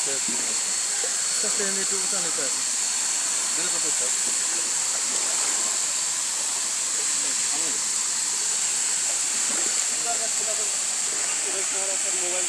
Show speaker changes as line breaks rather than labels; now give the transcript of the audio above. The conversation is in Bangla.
আস্তে আমি একটু উঠানে চাই দিলে কত স্যার মোবাইল